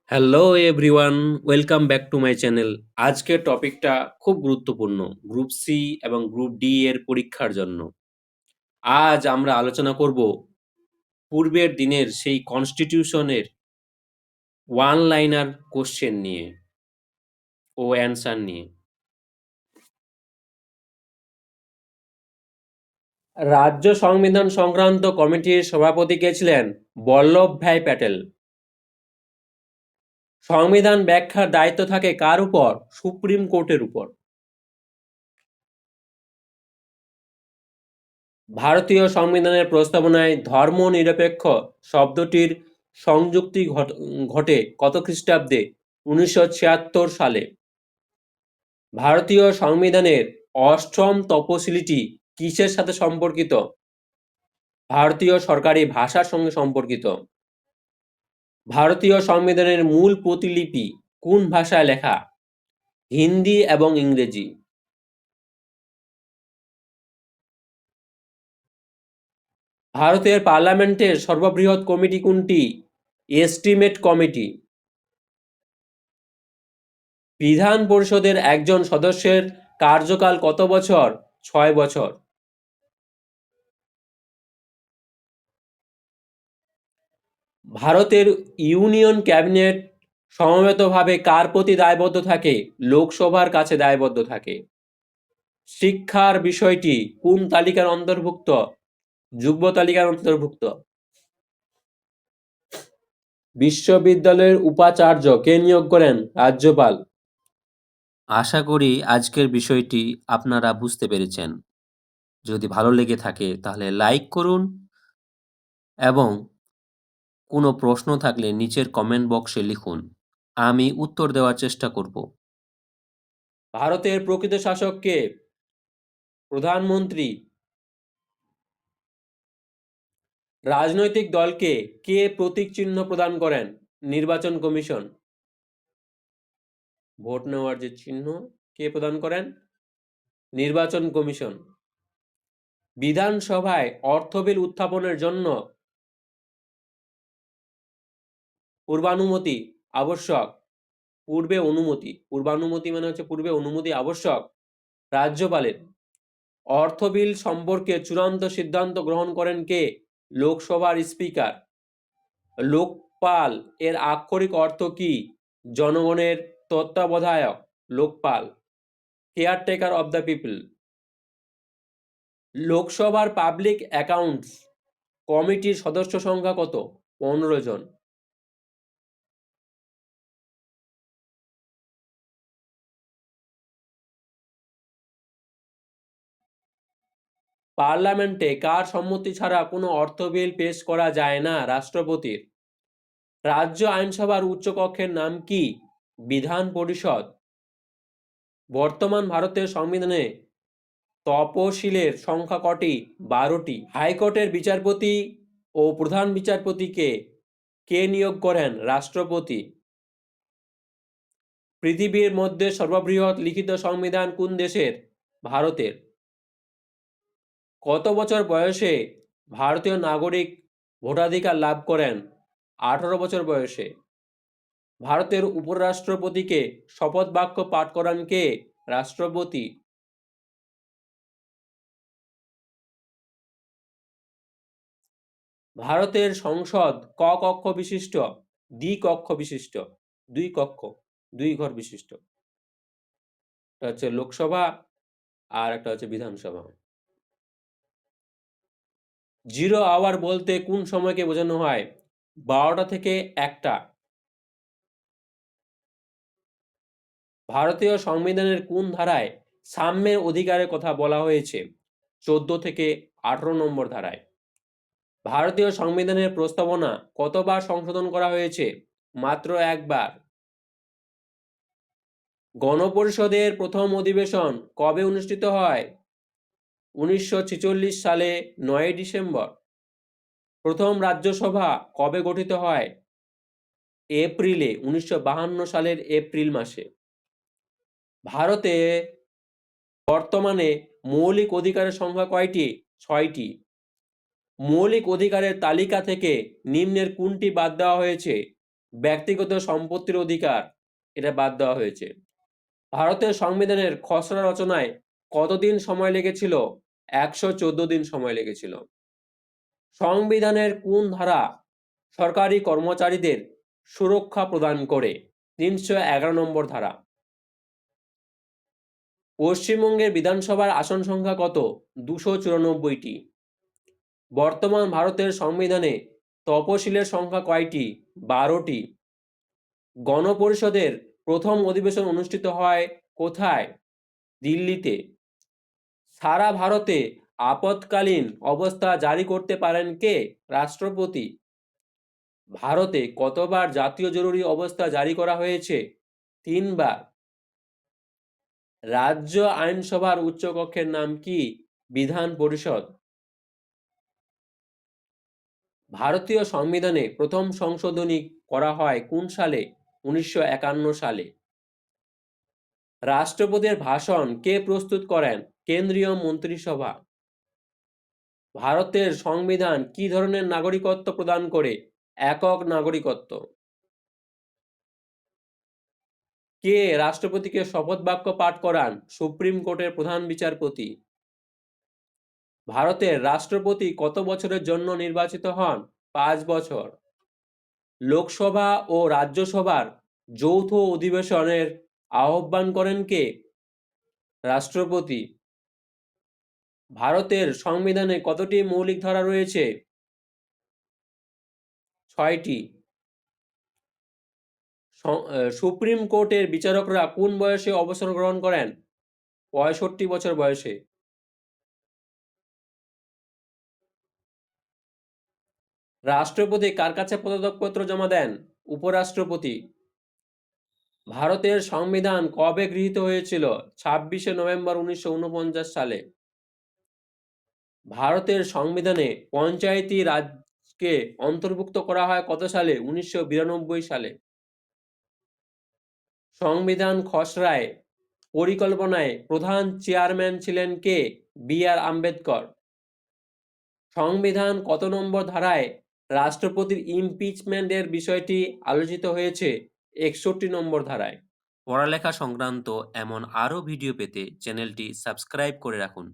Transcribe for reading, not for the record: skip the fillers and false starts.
Hello everyone, welcome back to my channel. আজকের টপিকটা খুব গুরুত্বপূর্ণ গ্রুপ সি এবং গ্রুপ ডি এর পরীক্ষার জন্য। আজ আমরা আলোচনা করব পূর্বের দিনের সেই কনস্টিটিউশনের ওয়ান লাইনার কোশ্চেন নিয়ে ও অ্যান্সার নিয়ে। রাজ্য সংবিধান সংক্রান্ত কমিটির সভাপতি কে ছিলেন? বল্লভভাই প্যাটেল। সংবিধান ব্যাখ্যার দায়িত্ব থাকে কার উপর? সুপ্রিম কোর্টের উপর। ভারতীয় সংবিধানের প্রস্তাবনায় ধর্মনিরপেক্ষ শব্দটির সংযুক্তি ঘটে কত খ্রিস্টাব্দে? 1976 সালে। ভারতীয় সংবিধানের অষ্টম তপশিলিটি কিসের সাথে সম্পর্কিত? ভারতীয় সরকারি ভাষার সঙ্গে সম্পর্কিত। ভারতীয় সংবিধানের মূল প্রতিলিপি কোন ভাষায় লেখা? হিন্দি এবং ইংরেজি। ভারতের পার্লামেন্টের সর্ববৃহৎ কমিটি কোনটি? Estimate committee. বিধান পরিষদের একজন সদস্যের কার্যকাল কত বছর? 6 বছর। ভারতের ইউনিয়ন ক্যাবিনেট সমবেতভাবে কার প্রতি দায়বদ্ধ থাকে? লোকসভার কাছে দায়বদ্ধ থাকে। শিক্ষার বিষয়টি কোন তালিকার অন্তর্ভুক্ত? যুগ্ম তালিকার অন্তর্ভুক্ত। বিশ্ববিদ্যালয়ের উপাচার্য কে নিয়োগ করেন? রাজ্যপাল। আশা করি আজকের বিষয়টি আপনারা বুঝতে পেরেছেন। যদি ভালো লেগে থাকে তাহলে লাইক করুন এবং কোনো প্রশ্ন থাকলে নিচের কমেন্ট বক্সে লিখুন, আমি উত্তর দেওয়ার চেষ্টা করব। ভারতের প্রকৃত শাসক কে? প্রধানমন্ত্রী। রাজনৈতিক দলকে কে প্রতীক চিহ্ন প্রদান করেন? নির্বাচন কমিশন। ভোট নেওয়ার যে চিহ্ন কে প্রদান করেন? নির্বাচন কমিশন। বিধানসভায় অর্থ বিল উত্থাপনের জন্য পূর্বানুমতি আবশ্যক। পূর্বে অনুমতি, পূর্বানুমতি মানে হচ্ছে পূর্বে অনুমতি আবশ্যক রাজ্যপালের। অর্থ বিল সম্পর্কে চূড়ান্ত সিদ্ধান্ত গ্রহণ করেন কে? লোকসভার স্পিকার। লোকপাল এর আক্ষরিক অর্থ কি? জনগণের তত্ত্বাবধায়ক। Lokpal, caretaker of the people. লোকসভার পাবলিক অ্যাকাউন্টস কমিটির সদস্য সংখ্যা কত? 15 জন। পার্লামেন্টে কার সম্মতি ছাড়া কোনো অর্থ বিল পেশ করা যায় না? রাষ্ট্রপতির। রাজ্য আইনসভার উচ্চকক্ষের নাম কি? বিধান পরিষদ। বর্তমান ভারতের সংবিধানে তপশিলের সংখ্যা কটি? 12টি। হাইকোর্টের বিচারপতি ও প্রধান বিচারপতিকে কে নিয়োগ করেন? রাষ্ট্রপতি। পৃথিবীর মধ্যে সর্ববৃহৎ লিখিত সংবিধান কোন দেশের? ভারতের। কত বছর বয়সে ভারতীয় নাগরিক ভোটাধিকার লাভ করেন? 18 বছর বয়সে। ভারতের উপরাষ্ট্রপতিকে শপথ বাক্য পাঠ করান কে? রাষ্ট্রপতি। ভারতের সংসদ ক কক্ষ বিশিষ্ট? দ্বিকক্ষ বিশিষ্ট। দুই কক্ষ, দুই ঘর বিশিষ্ট। একটা হচ্ছে লোকসভা আর একটা হচ্ছে বিধানসভা। জিরো আওয়ার বলতে কোন সময়কে বোঝানো হয়? 12টা থেকে 1টা। ভারতীয় সংবিধানের কোন ধারায় সাম্যের অধিকারের কথা বলা হয়েছে? 14 থেকে 18 নম্বর ধারায়। ভারতীয় সংবিধানের প্রস্তাবনা কতবার সংশোধন করা হয়েছে? মাত্র একবার। গণপরিষদের প্রথম অধিবেশন কবে অনুষ্ঠিত হয়? 1946 সালে 9 ডিসেম্বর। প্রথম রাজ্যসভা কবে গঠিত হয়? এপ্রিলে, 1952 সালের এপ্রিল মাসে। ভারতে বর্তমানে মৌলিক অধিকারের সংখ্যা কয়টি? 6টি। মৌলিক অধিকারের তালিকা থেকে নিম্নের কোনটি বাদ দেওয়া হয়েছে? ব্যক্তিগত সম্পত্তির অধিকার, এটা বাদ দেওয়া হয়েছে। ভারতের সংবিধানের খসড়া রচনায় কতদিন সময় লেগেছিল? 114 দিন সময় লেগেছিল। সংবিধানের কোন ধারা সরকারি কর্মচারীদের সুরক্ষা প্রদান করে? 311 নম্বর ধারা। পশ্চিমবঙ্গের বিধানসভার আসন সংখ্যা কত? 294টি। বর্তমান ভারতের সংবিধানে তপশিলের সংখ্যা কয়টি? 12টি। গণপরিষদের প্রথম অধিবেশন অনুষ্ঠিত হয় কোথায়? দিল্লিতে। সারা ভারতে আপৎকালীন অবস্থা জারি করতে পারেন কে? রাষ্ট্রপতি। ভারতে কতবার জাতীয় জরুরি অবস্থা জারি করা হয়েছে? 3 বার। রাজ্য আইনসভার উচ্চকক্ষের নাম কি? বিধান পরিষদ। ভারতীয় সংবিধানে প্রথম সংশোধনী করা হয় কোন সালে? 1951 সালে। রাষ্ট্রপতির ভাষণ কে প্রস্তুত করেন? কেন্দ্রীয় মন্ত্রিসভা। ভারতের সংবিধান কি ধরনের নাগরিকত্ব প্রদান করে? একক নাগরিকত্ব। কে রাষ্ট্রপতিকে শপথ বাক্য পাঠ করান? সুপ্রিম কোর্টের প্রধান বিচারপতি। ভারতের রাষ্ট্রপতি কত বছরের জন্য নির্বাচিত হন? 5 বছর। লোকসভা ও রাজ্যসভার যৌথ অধিবেশনের আহ্বান করেন কে? রাষ্ট্রপতি। ভারতের সংবিধানে কতটি মৌলিক ধারা রয়েছে? 6টি। সুপ্রিম কোর্টের বিচারকরা কোন বয়সে অবসর গ্রহণ করেন? 65 বছর বয়সে। রাষ্ট্রপতি কার কাছে পদত্যাগপত্র জমা দেন? উপরাষ্ট্রপতি। ভারতের সংবিধান কবে গৃহীত হয়েছিল? 26শে নভেম্বর 1949 সালে। ভারতের সংবিধানে পঞ্চায়েতি রাজকে অন্তর্ভুক্ত করা হয় কত সালে? 1992 সালে। সংবিধান খসড়ায় পরিকল্পনায় প্রধান চেয়ারম্যান ছিলেন কে? বি.আর. আম্বেদকর। সংবিধান কত নম্বর ধারায় রাষ্ট্রপতির ইমপিচমেন্ট এর বিষয়টি আলোচিত হয়েছে? 61 নম্বর ধারায়। পড়ালেখা সংক্রান্ত এমন আরও ভিডিও পেতে চ্যানেলটি সাবস্ক্রাইব করে রাখুন।